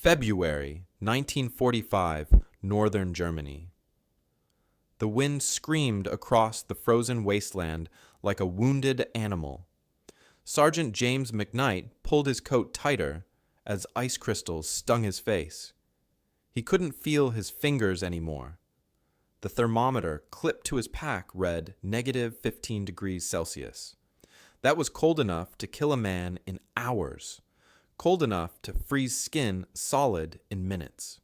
February 1945, Northern Germany. The wind screamed across the frozen wasteland like a wounded animal. Sergeant James McKnight pulled his coat tighter as ice crystals stung his face. He couldn't feel his fingers anymore. The thermometer clipped to his pack read -15 degrees Celsius. That was cold enough to kill a man in hours. Cold enough to freeze skin solid in minutes.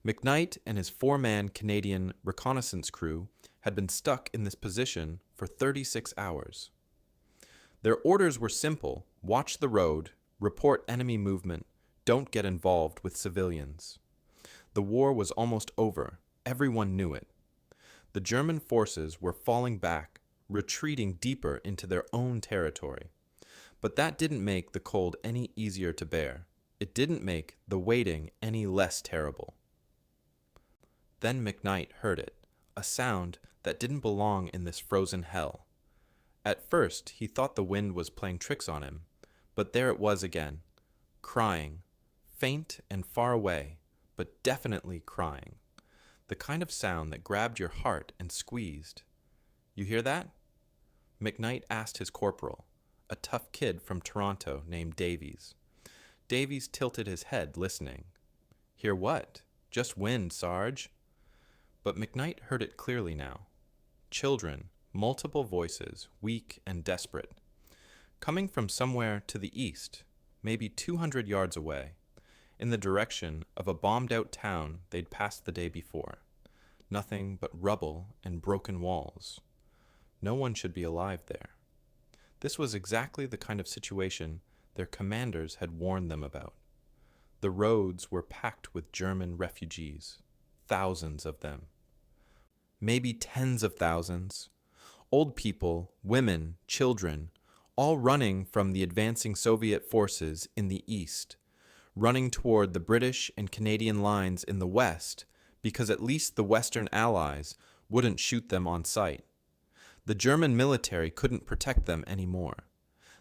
McKnight and his four-man Canadian reconnaissance crew had been stuck in this position for 36 hours. Their orders were simple: watch the road, report enemy movement, don't get involved with civilians. The war was almost over. Everyone knew it. The German forces were falling back, retreating deeper into their own territory. But that didn't make the cold any easier to bear. It didn't make the waiting any less terrible. Then McKnight heard it, a sound that didn't belong in this frozen hell. At first, he thought the wind was playing tricks on him, but there it was again, crying, faint and far away, but definitely crying. The kind of sound that grabbed your heart and squeezed. You hear that? McKnight asked his corporal, a tough kid from Toronto named Davies. Davies tilted his head, listening. Hear what? Just wind, Sarge. But McKnight heard it clearly now. Children, multiple voices, weak and desperate. Coming from somewhere to the east, maybe 200 yards away, in the direction of a bombed-out town they'd passed the day before. Nothing but rubble and broken walls. No one should be alive there. This was exactly the kind of situation their commanders had warned them about. The roads were packed with German refugees, thousands of them. Maybe tens of thousands. Old people, women, children, all running from the advancing Soviet forces in the east, running toward the British and Canadian lines in the west because at least the Western Allies wouldn't shoot them on sight. The German military couldn't protect them anymore.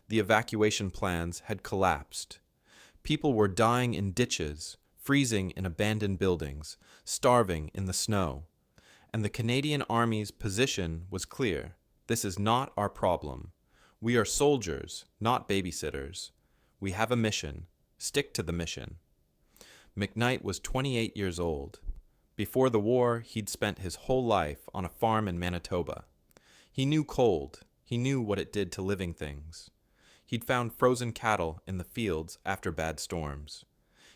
The evacuation plans had collapsed. People were dying in ditches, freezing in abandoned buildings, starving in the snow. And the Canadian Army's position was clear. This is not our problem. We are soldiers, not babysitters. We have a mission. Stick to the mission. McKnight was 28 years old. Before the war, he'd spent his whole life on a farm in Manitoba. He knew cold. He knew what it did to living things. He'd found frozen cattle in the fields after bad storms.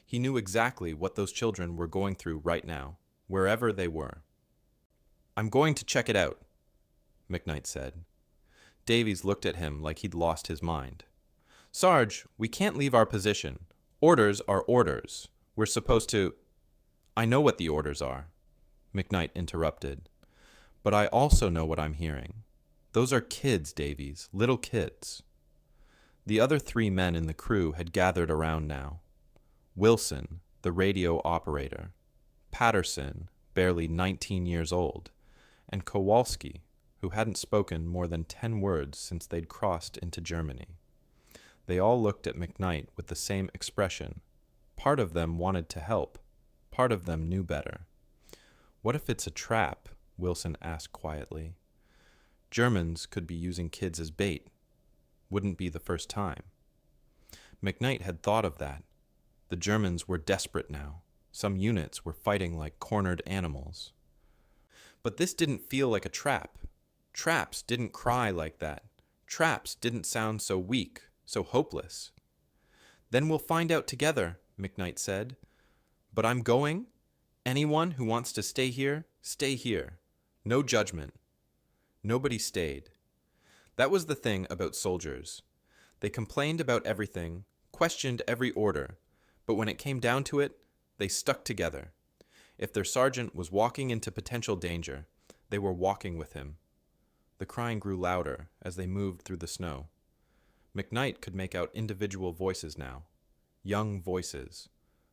He knew exactly what those children were going through right now, wherever they were. I'm going to check it out, McKnight said. Davies looked at him like he'd lost his mind. Sarge, we can't leave our position. Orders are orders. We're supposed to... I know what the orders are, McKnight interrupted. But I also know what I'm hearing. Those are kids, Davies, little kids. The other three men in the crew had gathered around now. Wilson, the radio operator. Patterson, barely 19 years old. And Kowalski, who hadn't spoken more than 10 words since they'd crossed into Germany. They all looked at McKnight with the same expression. Part of them wanted to help. Part of them knew better. What if it's a trap? Wilson asked quietly. Germans could be using kids as bait. Wouldn't be the first time. McKnight had thought of that. The Germans were desperate now. Some units were fighting like cornered animals. But this didn't feel like a trap. Traps didn't cry like that. Traps didn't sound so weak, so hopeless. Then we'll find out together, McKnight said. But I'm going. Anyone who wants to stay here, stay here. No judgment. Nobody stayed. That was the thing about soldiers. They complained about everything, questioned every order, but when it came down to it, they stuck together. If their sergeant was walking into potential danger, they were walking with him. The crying grew louder as they moved through the snow. McKnight could make out individual voices now, young voices,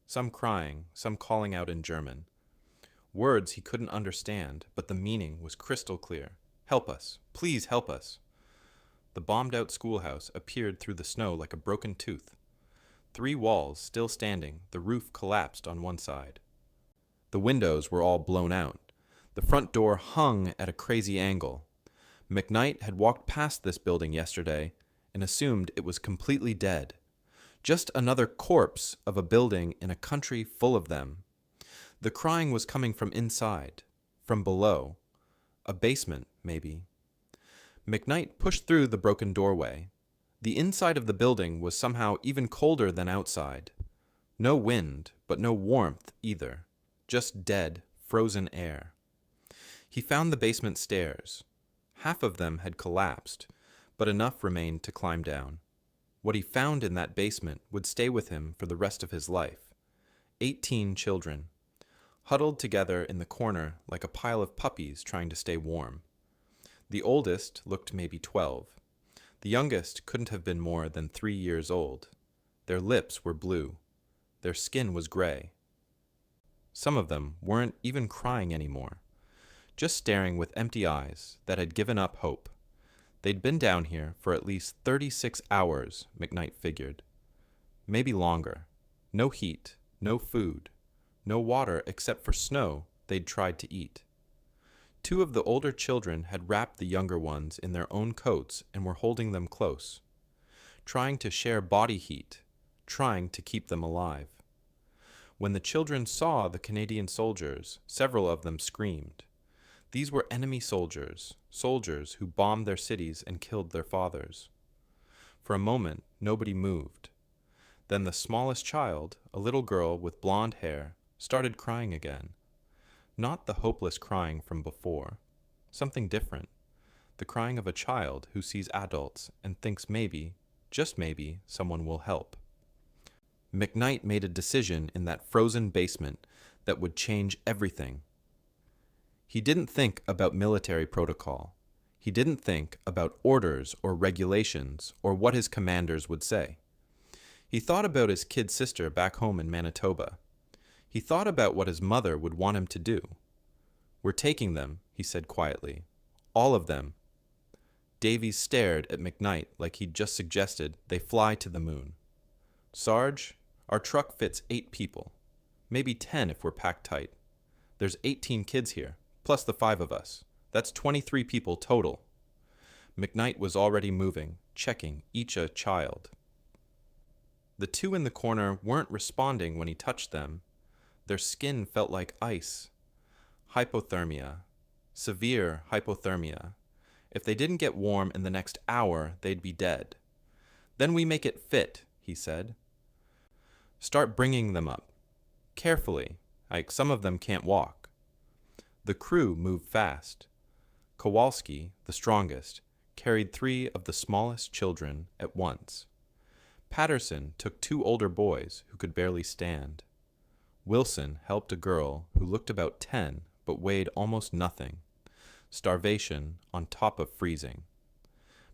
some crying, some calling out in German. Words he couldn't understand, but the meaning was crystal clear. Help us. Please help us. The bombed-out schoolhouse appeared through the snow like a broken tooth. 3 walls still standing, the roof collapsed on one side. The windows were all blown out. The front door hung at a crazy angle. McKnight had walked past this building yesterday and assumed it was completely dead. Just another corpse of a building in a country full of them. The crying was coming from inside, from below. A basement, maybe. McKnight pushed through the broken doorway. The inside of the building was somehow even colder than outside. No wind, but no warmth either. Just dead, frozen air. He found the basement stairs. Half of them had collapsed, but enough remained to climb down. What he found in that basement would stay with him for the rest of his life. 18 children, huddled together in the corner like a pile of puppies trying to stay warm. The oldest looked maybe 12. The youngest couldn't have been more than 3 years old. Their lips were blue. Their skin was gray. Some of them weren't even crying anymore, just staring with empty eyes that had given up hope. They'd been down here for at least 36 hours, McKnight figured. Maybe longer. No heat, no food, no water except for snow they'd tried to eat. 2 of the older children had wrapped the younger ones in their own coats and were holding them close, trying to share body heat, trying to keep them alive. When the children saw the Canadian soldiers, several of them screamed. These were enemy soldiers, soldiers who bombed their cities and killed their fathers. For a moment, nobody moved. Then the smallest child, a little girl with blonde hair, started crying again. Not the hopeless crying from before. Something different. The crying of a child who sees adults and thinks maybe, just maybe, someone will help. McKnight made a decision in that frozen basement that would change everything. He didn't think about military protocol. He didn't think about orders or regulations or what his commanders would say. He thought about his kid sister back home in Manitoba. He thought about what his mother would want him to do. "We're taking them," he said quietly. "All of them." Davies stared at McKnight like he'd just suggested they fly to the moon. "Sarge, our truck fits 8 people. Maybe 10 if we're packed tight. There's 18 kids here, plus the 5 of us. That's 23 people total." McKnight was already moving, checking each a child. The 2 in the corner weren't responding when he touched them. Their skin felt like ice. Hypothermia. Severe hypothermia. If they didn't get warm in the next hour, they'd be dead. "Then we make it fit," he said. "Start bringing them up. Carefully, like some of them can't walk." The crew moved fast. Kowalski, the strongest, carried 3 of the smallest children at once. Patterson took 2 older boys who could barely stand. Wilson helped a girl who looked about 10 but weighed almost nothing. Starvation on top of freezing.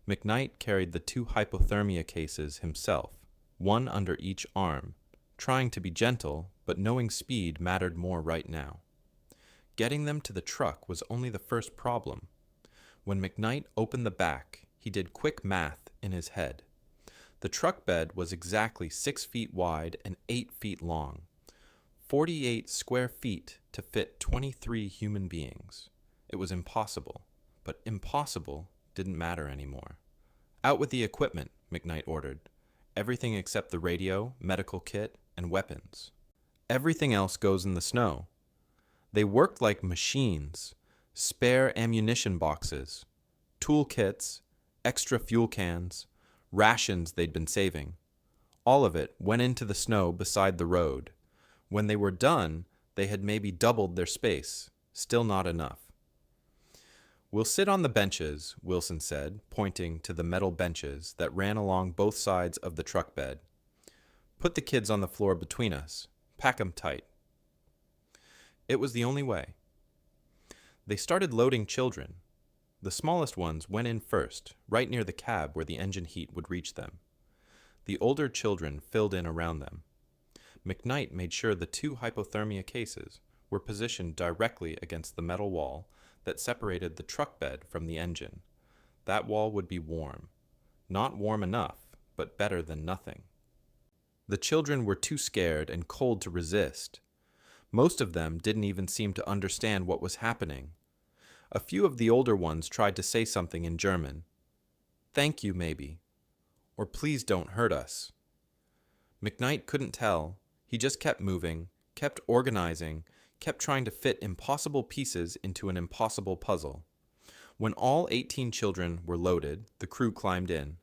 McKnight carried the 2 hypothermia cases himself, one under each arm, trying to be gentle, but knowing speed mattered more right now. Getting them to the truck was only the first problem. When McKnight opened the back, he did quick math in his head. The truck bed was exactly 6 feet wide and 8 feet long. 48 square feet to fit 23 human beings. It was impossible, but impossible didn't matter anymore. "Out with the equipment," McKnight ordered. "Everything except the radio, medical kit, and weapons. Everything else goes in the snow." They worked like machines. Spare ammunition boxes, tool kits, extra fuel cans, rations they'd been saving. All of it went into the snow beside the road. When they were done, they had maybe doubled their space. Still not enough. "We'll sit on the benches," Wilson said, pointing to the metal benches that ran along both sides of the truck bed. "Put the kids on the floor between us. Pack 'em tight." It was the only way. They started loading children. The smallest ones went in first, right near the cab where the engine heat would reach them. The older children filled in around them. McKnight made sure the 2 hypothermia cases were positioned directly against the metal wall that separated the truck bed from the engine. That wall would be warm. Not warm enough, but better than nothing. The children were too scared and cold to resist. Most of them didn't even seem to understand what was happening. A few of the older ones tried to say something in German. Thank you, maybe. Or please don't hurt us. McKnight couldn't tell. He just kept moving, kept organizing, kept trying to fit impossible pieces into an impossible puzzle. When all 18 children were loaded, the crew climbed in.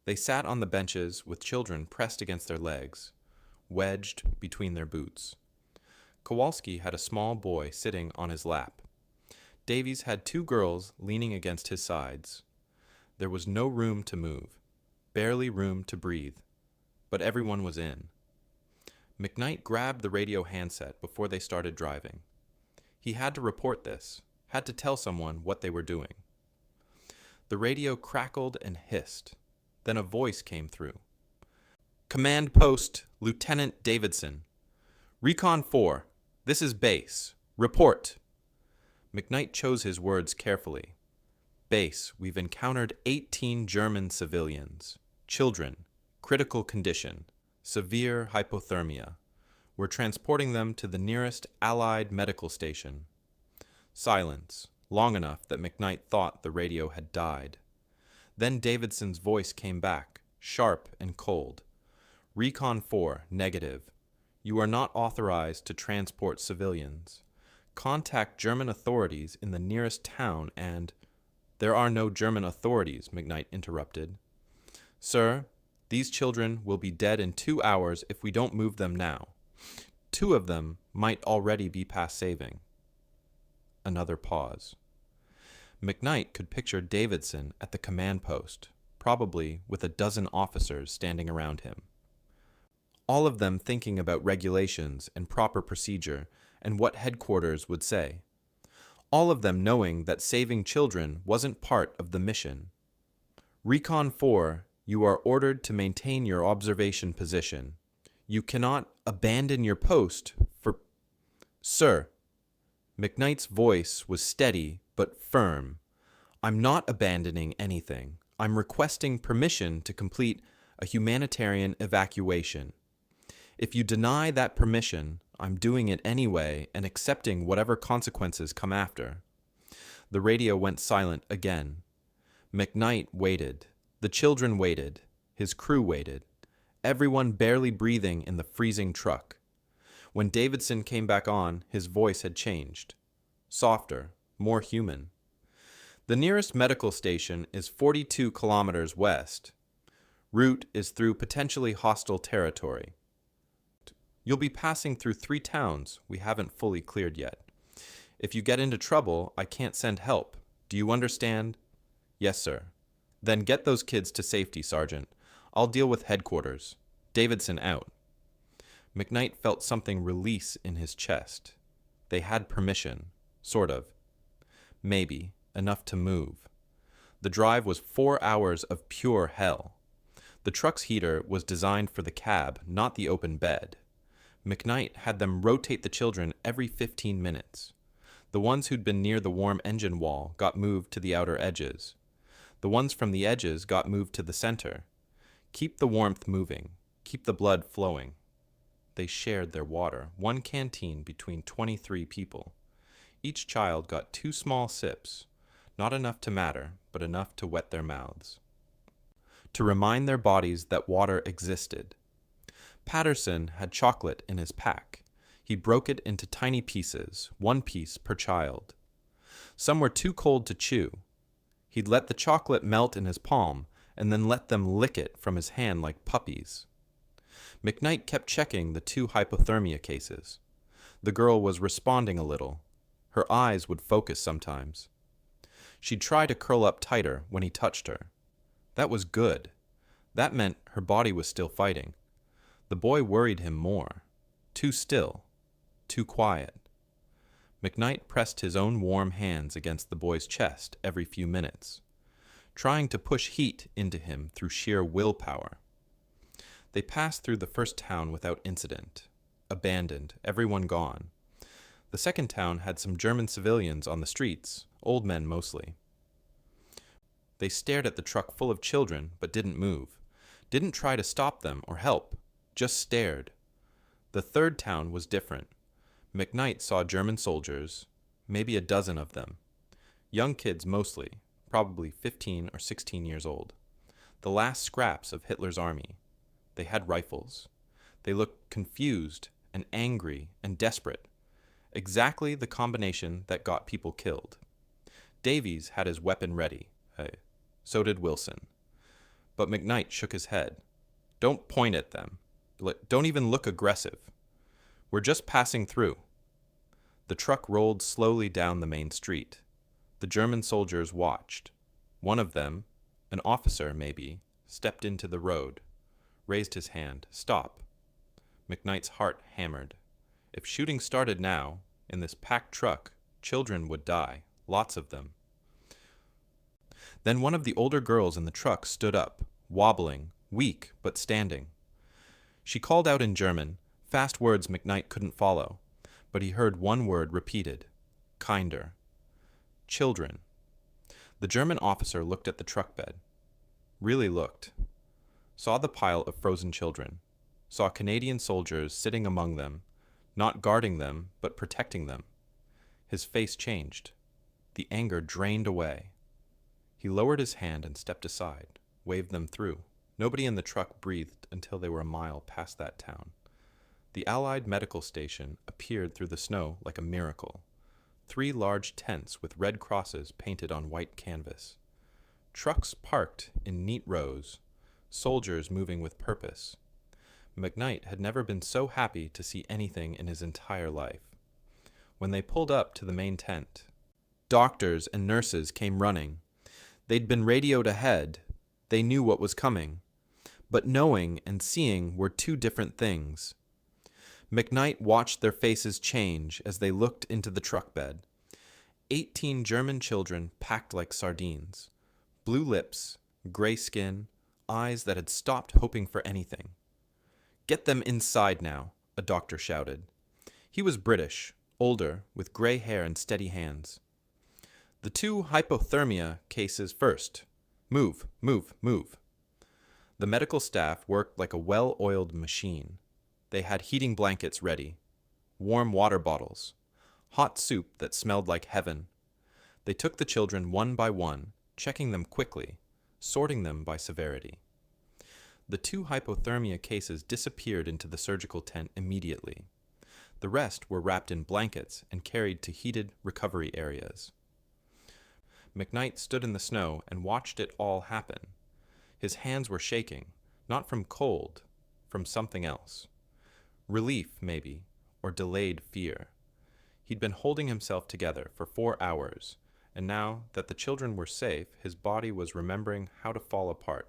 They sat on the benches with children pressed against their legs, wedged between their boots. Kowalski had a small boy sitting on his lap. Davies had 2 girls leaning against his sides. There was no room to move, barely room to breathe, but everyone was in. McKnight grabbed the radio handset before they started driving. He had to report this, had to tell someone what they were doing. The radio crackled and hissed. Then a voice came through. Command Post, Lieutenant Davidson. Recon 4, this is base. Report. McKnight chose his words carefully. Base, we've encountered 18 German civilians. Children, critical condition, severe hypothermia. We're transporting them to the nearest Allied Medical Station. Silence, long enough that McKnight thought the radio had died. Then Davidson's voice came back, sharp and cold. Recon 4, negative. You are not authorized to transport civilians. Contact German authorities in the nearest town and... There are no German authorities, McKnight interrupted. Sir, these children will be dead in 2 hours if we don't move them now. 2 of them might already be past saving. Another pause. McKnight could picture Davidson at the command post, probably with a dozen officers standing around him. All of them thinking about regulations and proper procedure and what headquarters would say. All of them knowing that saving children wasn't part of the mission. Recon 4, you are ordered to maintain your observation position. You cannot abandon your post for... Sir, McKnight's voice was steady but firm. I'm not abandoning anything. I'm requesting permission to complete a humanitarian evacuation. If you deny that permission, I'm doing it anyway and accepting whatever consequences come after. The radio went silent again. McKnight waited. The children waited. His crew waited. Everyone barely breathing in the freezing truck. When Davidson came back on, his voice had changed. Softer, more human. The nearest medical station is 42 kilometers west. Route is through potentially hostile territory. You'll be passing through 3 towns we haven't fully cleared yet. If you get into trouble, I can't send help. Do you understand? Yes, sir. Then get those kids to safety, Sergeant. I'll deal with headquarters. Davidson out. McKnight felt something release in his chest. They had permission. Sort of. Maybe. Enough to move. The drive was 4 hours of pure hell. The truck's heater was designed for the cab, not the open bed. McKnight had them rotate the children every 15 minutes. The ones who'd been near the warm engine wall got moved to the outer edges. The ones from the edges got moved to the center. Keep the warmth moving. Keep the blood flowing. They shared their water, 1 canteen between 23 people. Each child got 2 small sips, not enough to matter, but enough to wet their mouths. To remind their bodies that water existed. Patterson had chocolate in his pack. He broke it into tiny pieces, 1 piece per child. Some were too cold to chew. He'd let the chocolate melt in his palm and then let them lick it from his hand like puppies. McKnight kept checking the 2 hypothermia cases. The girl was responding a little. Her eyes would focus sometimes. She'd try to curl up tighter when he touched her. That was good. That meant her body was still fighting. The boy worried him more. Too still. Too quiet. McKnight pressed his own warm hands against the boy's chest every few minutes, trying to push heat into him through sheer willpower. They passed through the first town without incident. Abandoned, everyone gone. The second town had some German civilians on the streets, old men mostly. They stared at the truck full of children, but didn't move. Didn't try to stop them or help. just stared. The third town was different. McKnight saw German soldiers, maybe a dozen of them. Young kids mostly, probably 15 or 16 years old. The last scraps of Hitler's army. They had rifles. They looked confused and angry and desperate. Exactly the combination that got people killed. Davies had his weapon ready. So did Wilson. But McKnight shook his head. Don't point at them. Don't even look aggressive. We're just passing through. The truck rolled slowly down the main street. The German soldiers watched. One of them, an officer maybe, stepped into the road, raised his hand. Stop. McKnight's heart hammered. If shooting started now, in this packed truck, children would die, lots of them. Then one of the older girls in the truck stood up, wobbling, weak but standing. She called out in German, fast words McKnight couldn't follow, but he heard one word repeated, kinder. Children. The German officer looked at the truck bed. Really looked. Saw the pile of frozen children. Saw Canadian soldiers sitting among them, not guarding them, but protecting them. His face changed. The anger drained away. He lowered his hand and stepped aside, waved them through. Nobody in the truck breathed until they were a mile past that town. The Allied Medical Station appeared through the snow like a miracle. 3 large tents with red crosses painted on white canvas. Trucks parked in neat rows, soldiers moving with purpose. McKnight had never been so happy to see anything in his entire life. When they pulled up to the main tent, doctors and nurses came running. They'd been radioed ahead. They knew what was coming. But knowing and seeing were 2 different things. McKnight watched their faces change as they looked into the truck bed. 18 German children packed like sardines. Blue lips, gray skin, eyes that had stopped hoping for anything. Get them inside now, a doctor shouted. He was British, older, with gray hair and steady hands. The 2 hypothermia cases first. Move, move, move. The medical staff worked like a well-oiled machine. They had heating blankets ready, warm water bottles, hot soup that smelled like heaven. They took the children one by one, checking them quickly, sorting them by severity. The 2 hypothermia cases disappeared into the surgical tent immediately. The rest were wrapped in blankets and carried to heated recovery areas. McKnight stood in the snow and watched it all happen. His hands were shaking, not from cold, from something else. Relief, maybe, or delayed fear. He'd been holding himself together for 4 hours, and now that the children were safe, his body was remembering how to fall apart.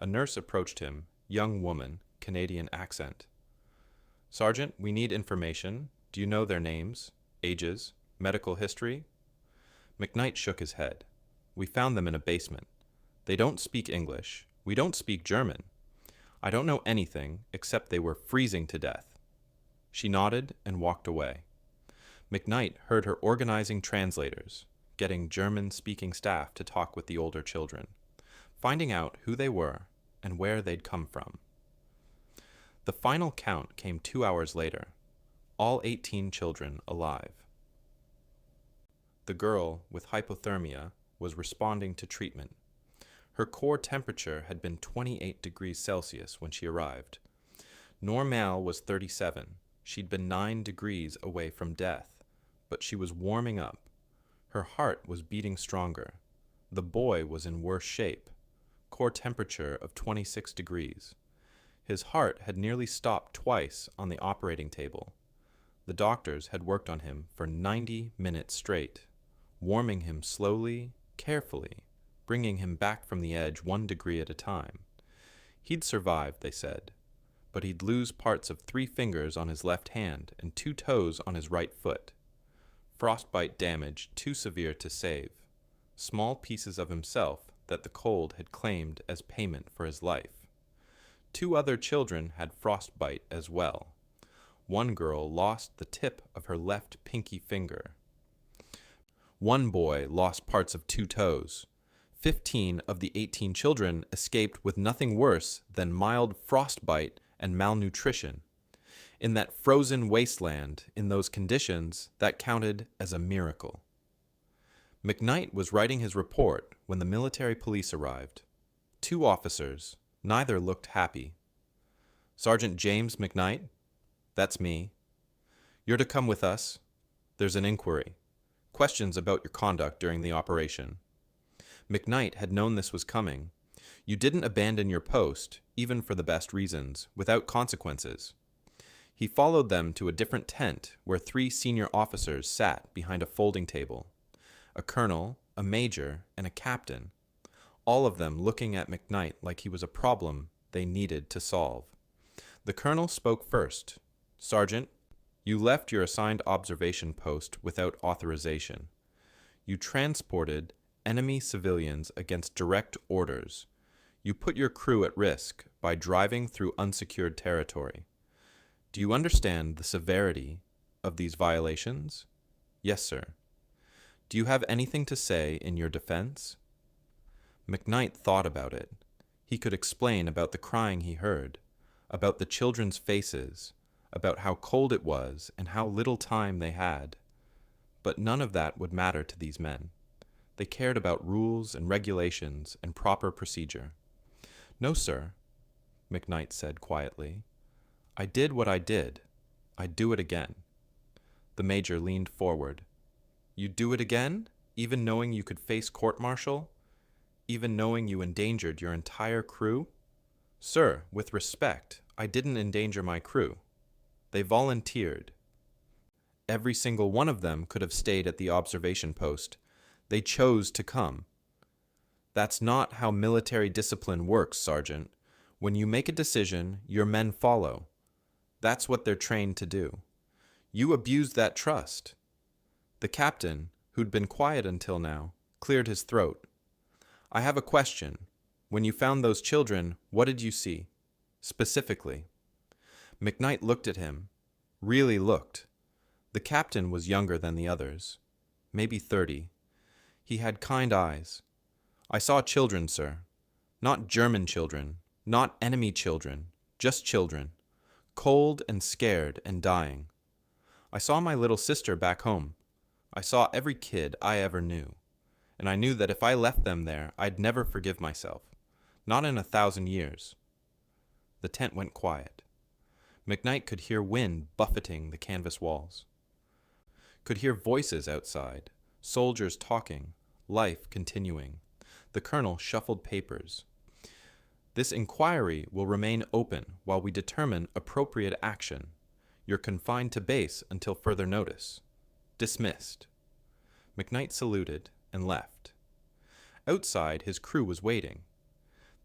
A nurse approached him, young woman, Canadian accent. Sergeant, we need information. Do you know their names, ages, medical history? McKnight shook his head. We found them in a basement. They don't speak English. We don't speak German. I don't know anything except they were freezing to death. She nodded and walked away. McKnight heard her organizing translators, getting German-speaking staff to talk with the older children, finding out who they were and where they'd come from. The final count came 2 hours later, all 18 children alive. The girl with hypothermia was responding to treatment. Her core temperature had been 28 degrees Celsius when she arrived. Normale was 37. She'd been 9 degrees away from death, but she was warming up. Her heart was beating stronger. The boy was in worse shape, core temperature of 26 degrees. His heart had nearly stopped twice on the operating table. The doctors had worked on him for 90 minutes straight, warming him slowly, carefully, bringing him back from the edge 1 degree at a time. He'd survive, they said, but he'd lose parts of 3 fingers on his left hand and 2 toes on his right foot. Frostbite damage too severe to save. Small pieces of himself that the cold had claimed as payment for his life. 2 other children had frostbite as well. One girl lost the tip of her left pinky finger. One boy lost parts of 2 toes. 15 of the 18 children escaped with nothing worse than mild frostbite and malnutrition. In that frozen wasteland, in those conditions, that counted as a miracle. McKnight was writing his report when the military police arrived. 2 officers, neither looked happy. "Sergeant James McKnight?" "That's me." "You're to come with us. There's an inquiry. Questions about your conduct during the operation." McKnight had known this was coming. You didn't abandon your post, even for the best reasons, without consequences. He followed them to a different tent where 3 senior officers sat behind a folding table. A colonel, a major, and a captain, all of them looking at McKnight like he was a problem they needed to solve. The colonel spoke first. "Sergeant, you left your assigned observation post without authorization. You transported enemy civilians against direct orders. You put your crew at risk by driving through unsecured territory. Do you understand the severity of these violations?" "Yes, sir." "Do you have anything to say in your defense?" McKnight thought about it. He could explain about the crying he heard, about the children's faces, about how cold it was and how little time they had. But none of that would matter to these men. They cared about rules and regulations and proper procedure. "No, sir," McKnight said quietly. "I did what I did. I'd do it again." The major leaned forward. "You'd do it again, even knowing you could face court-martial? Even knowing you endangered your entire crew?" "Sir, with respect, I didn't endanger my crew. They volunteered. Every single one of them could have stayed at the observation post. They chose to come." "That's not how military discipline works, Sergeant. When you make a decision, your men follow. That's what they're trained to do. You abused that trust." The captain, who'd been quiet until now, cleared his throat. "I have a question. When you found those children, what did you see? Specifically?" McKnight looked at him. Really looked. The captain was younger than the others. Maybe 30. He had kind eyes. "I saw children, sir. Not German children. Not enemy children. Just children. Cold and scared and dying. I saw my little sister back home. I saw every kid I ever knew. And I knew that if I left them there, I'd never forgive myself. Not in 1,000 years." The tent went quiet. McKnight could hear wind buffeting the canvas walls. Could hear voices outside, soldiers talking, life continuing. The colonel shuffled papers. "This inquiry will remain open while we determine appropriate action. You're confined to base until further notice. Dismissed." McKnight saluted and left. Outside, his crew was waiting.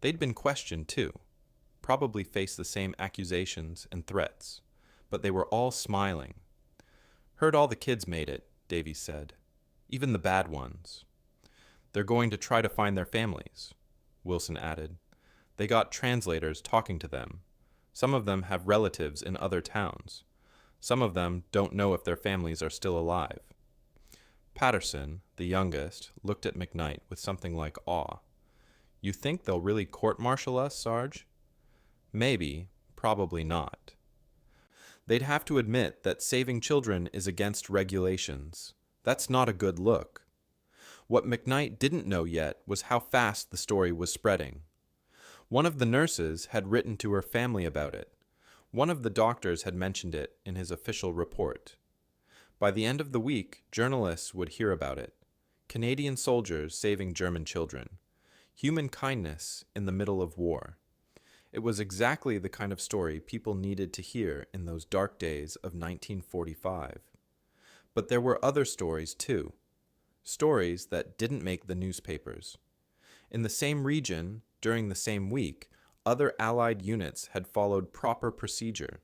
They'd been questioned too, probably faced the same accusations and threats, but they were all smiling. "Heard all the kids made it," Davies said. "Even the bad ones." "They're going to try to find their families," Wilson added. "They got translators talking to them. Some of them have relatives in other towns. Some of them don't know if their families are still alive." Patterson, the youngest, looked at McKnight with something like awe. "You think they'll really court-martial us, Sarge?" "Maybe, probably not. They'd have to admit that saving children is against regulations. That's not a good look." What McKnight didn't know yet was how fast the story was spreading. One of the nurses had written to her family about it. One of the doctors had mentioned it in his official report. By the end of the week, journalists would hear about it. Canadian soldiers saving German children. Human kindness in the middle of war. It was exactly the kind of story people needed to hear in those dark days of 1945. But there were other stories too. Stories that didn't make the newspapers. In the same region, during the same week, other Allied units had followed proper procedure.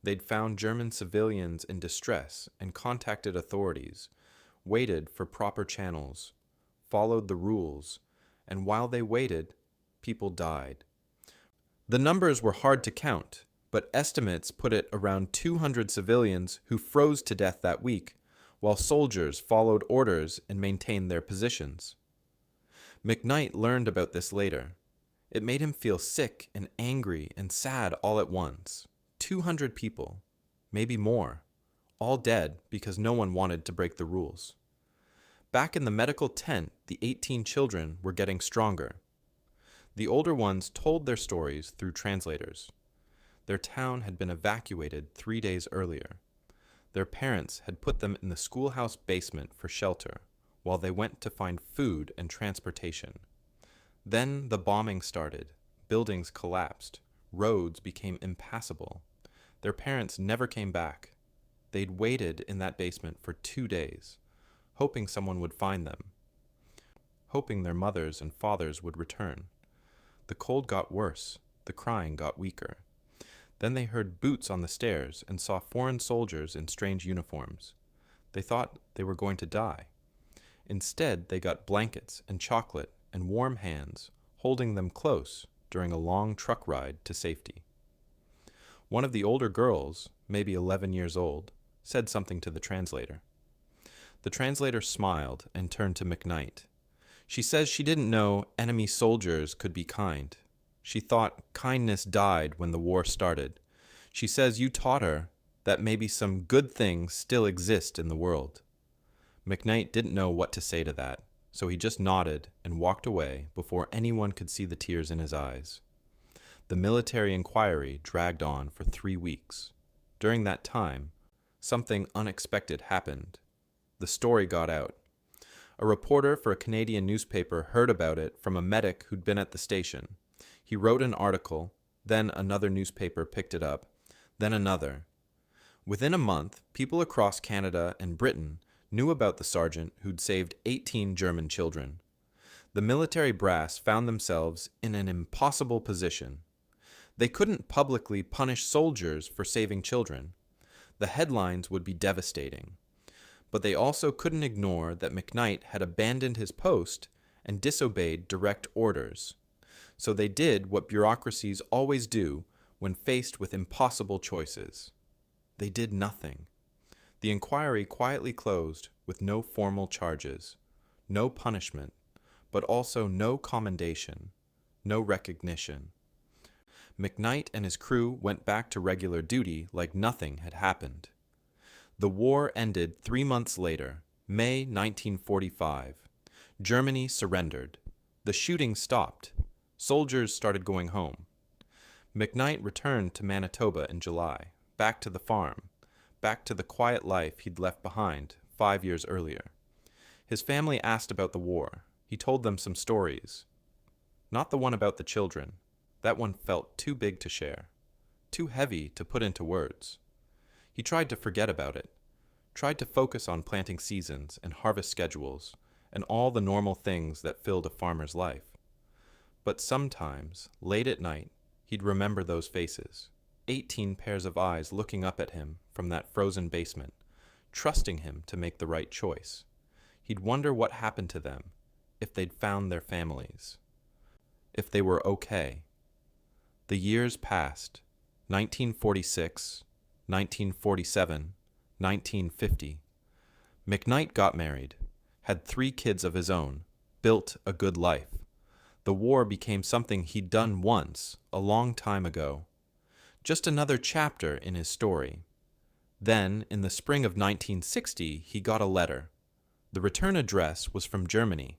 They'd found German civilians in distress and contacted authorities, waited for proper channels, followed the rules, and while they waited, people died. The numbers were hard to count, but estimates put it around 200 civilians who froze to death that week, while soldiers followed orders and maintained their positions. McKnight learned about this later. It made him feel sick and angry and sad all at once. 200 people, maybe more, all dead because no one wanted to break the rules. Back in the medical tent, the 18 children were getting stronger. The older ones told their stories through translators. Their town had been evacuated 3 days earlier. Their parents had put them in the schoolhouse basement for shelter while they went to find food and transportation. Then the bombing started. Buildings collapsed. Roads became impassable. Their parents never came back. They'd waited in that basement for 2 days, hoping someone would find them, hoping their mothers and fathers would return. The cold got worse. The crying got weaker. Then they heard boots on the stairs and saw foreign soldiers in strange uniforms. They thought they were going to die. Instead, they got blankets and chocolate and warm hands, holding them close during a long truck ride to safety. One of the older girls, maybe 11 years old, said something to the translator. The translator smiled and turned to McKnight. She says she didn't know enemy soldiers could be kind. She thought kindness died when the war started. She says you taught her that maybe some good things still exist in the world. McKnight didn't know what to say to that, so he just nodded and walked away before anyone could see the tears in his eyes. The military inquiry dragged on for 3 weeks. During that time, something unexpected happened. The story got out. A reporter for a Canadian newspaper heard about it from a medic who'd been at the station. He wrote an article, then another newspaper picked it up, then another. Within a month, people across Canada and Britain knew about the sergeant who'd saved 18 German children. The military brass found themselves in an impossible position. They couldn't publicly punish soldiers for saving children. The headlines would be devastating. But they also couldn't ignore that McKnight had abandoned his post and disobeyed direct orders. So they did what bureaucracies always do when faced with impossible choices. They did nothing. The inquiry quietly closed with no formal charges, no punishment, but also no commendation, no recognition. McKnight and his crew went back to regular duty like nothing had happened. The war ended 3 months later, May 1945. Germany surrendered. The shooting stopped. Soldiers started going home. McKnight returned to Manitoba in July, back to the farm, back to the quiet life he'd left behind 5 years earlier. His family asked about the war. He told them some stories. Not the one about the children. That one felt too big to share, too heavy to put into words. He tried to forget about it, tried to focus on planting seasons and harvest schedules and all the normal things that filled a farmer's life. But sometimes, late at night, he'd remember those faces, 18 pairs of eyes looking up at him from that frozen basement, trusting him to make the right choice. He'd wonder what happened to them, if they'd found their families, if they were okay. The years passed, 1946, 1947, 1950. McKnight got married, had 3 kids of his own, built a good life. The war became something he'd done once, a long time ago. Just another chapter in his story. Then, in the spring of 1960, he got a letter. The return address was from Germany.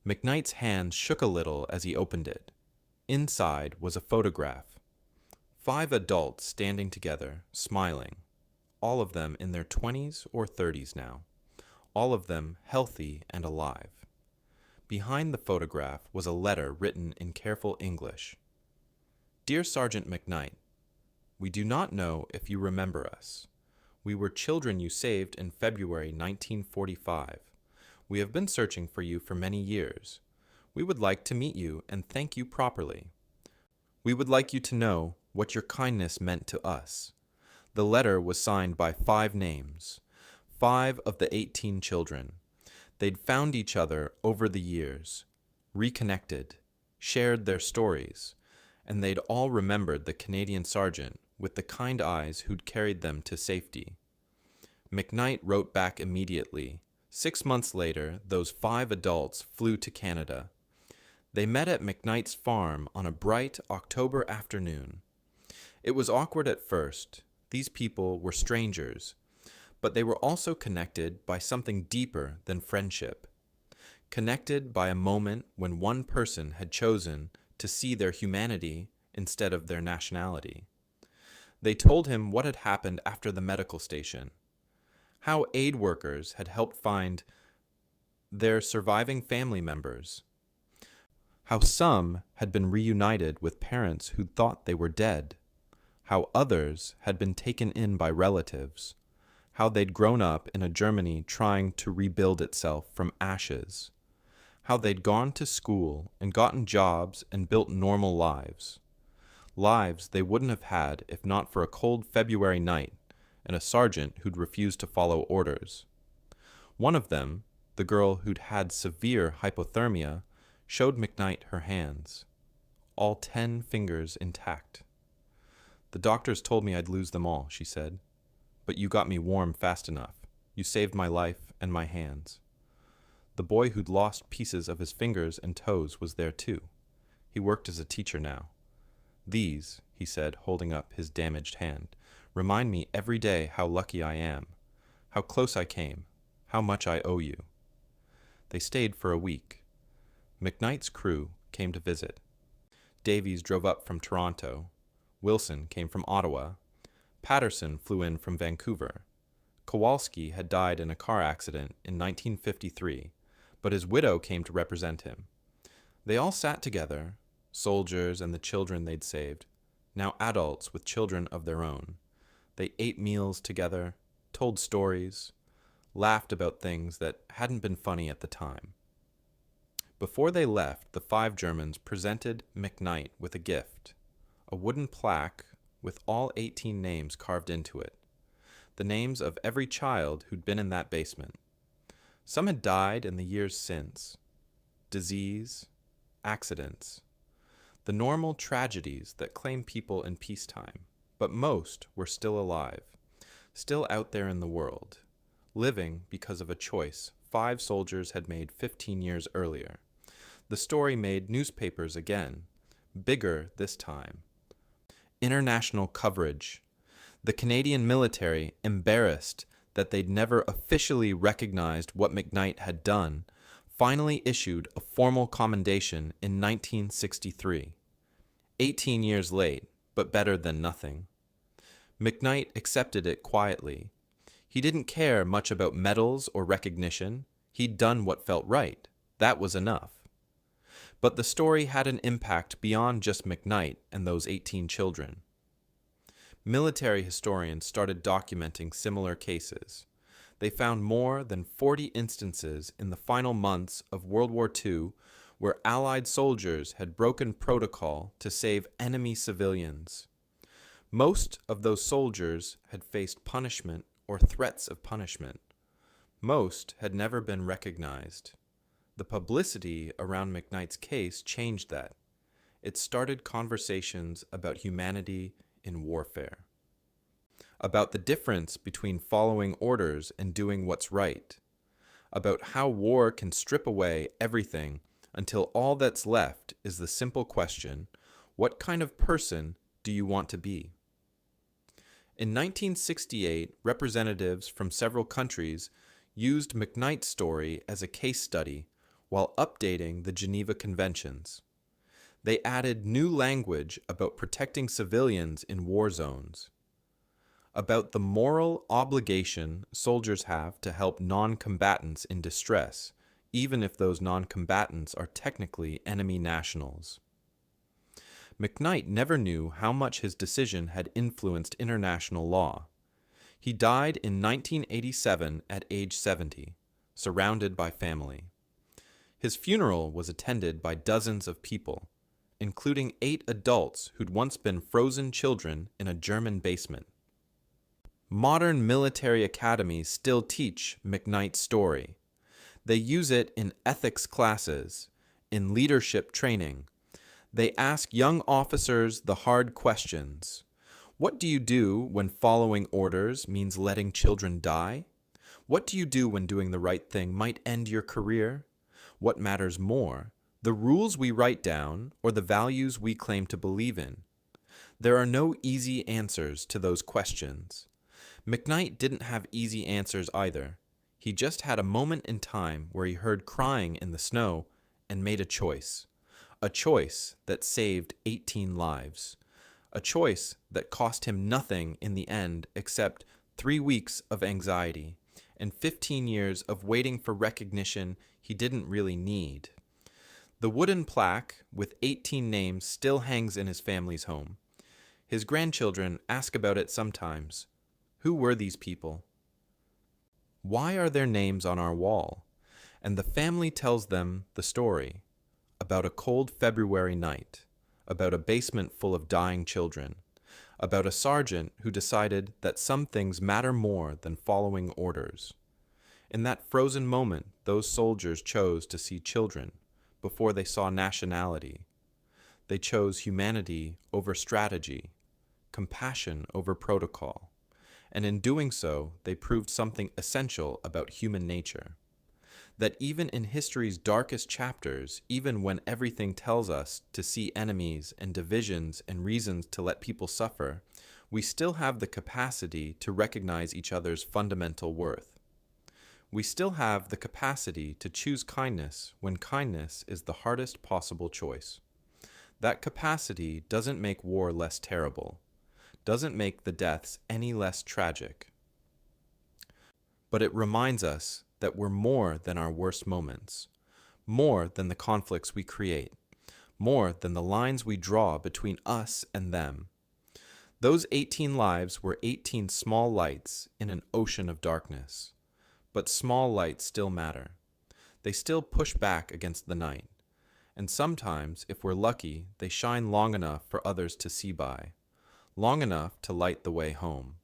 McKnight's hands shook a little as he opened it. Inside was a photograph. 5 adults standing together, smiling. All of them in their 20s or 30s now. All of them healthy and alive. Behind the photograph was a letter written in careful English. Dear Sergeant McKnight, we do not know if you remember us. We were children you saved in February 1945. We have been searching for you for many years. We would like to meet you and thank you properly. We would like you to know what your kindness meant to us. The letter was signed by 5 names, 5 of the 18 children. They'd found each other over the years, reconnected, shared their stories, and they'd all remembered the Canadian sergeant with the kind eyes who'd carried them to safety. McKnight wrote back immediately. 6 months later, those 5 adults flew to Canada. They met at McKnight's farm on a bright October afternoon. It was awkward at first. These people were strangers, but they were also connected by something deeper than friendship. Connected by a moment when one person had chosen to see their humanity instead of their nationality. They told him what had happened after the medical station, how aid workers had helped find their surviving family members, how some had been reunited with parents who'd thought they were dead, how others had been taken in by relatives, how they'd grown up in a Germany trying to rebuild itself from ashes, how they'd gone to school and gotten jobs and built normal lives. Lives they wouldn't have had if not for a cold February night and a sergeant who'd refused to follow orders. One of them, the girl who'd had severe hypothermia, showed McKnight her hands, all 10 fingers intact. "The doctors told me I'd lose them all," she said, "but you got me warm fast enough. You saved my life and my hands." The boy who'd lost pieces of his fingers and toes was there too. He worked as a teacher now. "These," he said, holding up his damaged hand, "remind me every day how lucky I am, how close I came, how much I owe you." They stayed for a week. McKnight's crew came to visit. Davies drove up from Toronto. Wilson came from Ottawa. Patterson flew in from Vancouver. Kowalski had died in a car accident in 1953, but his widow came to represent him. They all sat together, soldiers and the children they'd saved, now adults with children of their own. They ate meals together, told stories, laughed about things that hadn't been funny at the time. Before they left, the 5 Germans presented McKnight with a gift, a wooden plaque with all 18 names carved into it, the names of every child who'd been in that basement. Some had died in the years since. Disease, accidents, the normal tragedies that claim people in peacetime, but most were still alive, still out there in the world, living because of a choice 5 soldiers had made 15 years earlier. The story made newspapers again, bigger this time. International coverage. The Canadian military, embarrassed that they'd never officially recognized what McKnight had done, finally issued a formal commendation in 1963. 18 years late, but better than nothing. McKnight accepted it quietly. He didn't care much about medals or recognition. He'd done what felt right. That was enough. But the story had an impact beyond just McKnight and those 18 children. Military historians started documenting similar cases. They found more than 40 instances in the final months of World War II where Allied soldiers had broken protocol to save enemy civilians. Most of those soldiers had faced punishment or threats of punishment. Most had never been recognized. The publicity around McKnight's case changed that. It started conversations about humanity in warfare, about the difference between following orders and doing what's right, about how war can strip away everything until all that's left is the simple question, what kind of person do you want to be? In 1968, representatives from several countries used McKnight's story as a case study while updating the Geneva Conventions. They added new language about protecting civilians in war zones, about the moral obligation soldiers have to help non-combatants in distress, even if those non-combatants are technically enemy nationals. McKnight never knew how much his decision had influenced international law. He died in 1987 at age 70, surrounded by family. His funeral was attended by dozens of people, including 8 adults who'd once been frozen children in a German basement. Modern military academies still teach McKnight's story. They use it in ethics classes, in leadership training. They ask young officers the hard questions. What do you do when following orders means letting children die? What do you do when doing the right thing might end your career? What matters more, the rules we write down, or the values we claim to believe in? There are no easy answers to those questions. McKnight didn't have easy answers either. He just had a moment in time where he heard crying in the snow and made a choice that saved 18 lives, a choice that cost him nothing in the end except 3 weeks of anxiety and 15 years of waiting for recognition he didn't really need. The wooden plaque with 18 names still hangs in his family's home. His grandchildren ask about it sometimes. Who were these people? Why are their names on our wall? And the family tells them the story about a cold February night, about a basement full of dying children, about a sergeant who decided that some things matter more than following orders. In that frozen moment, those soldiers chose to see children before they saw nationality. They chose humanity over strategy, compassion over protocol, and in doing so, they proved something essential about human nature. That even in history's darkest chapters, even when everything tells us to see enemies and divisions and reasons to let people suffer, we still have the capacity to recognize each other's fundamental worth. We still have the capacity to choose kindness when kindness is the hardest possible choice. That capacity doesn't make war less terrible, doesn't make the deaths any less tragic, but it reminds us that we're more than our worst moments, more than the conflicts we create, more than the lines we draw between us and them. Those 18 lives were 18 small lights in an ocean of darkness. But small lights still matter. They still push back against the night. And sometimes, if we're lucky, they shine long enough for others to see by, long enough to light the way home.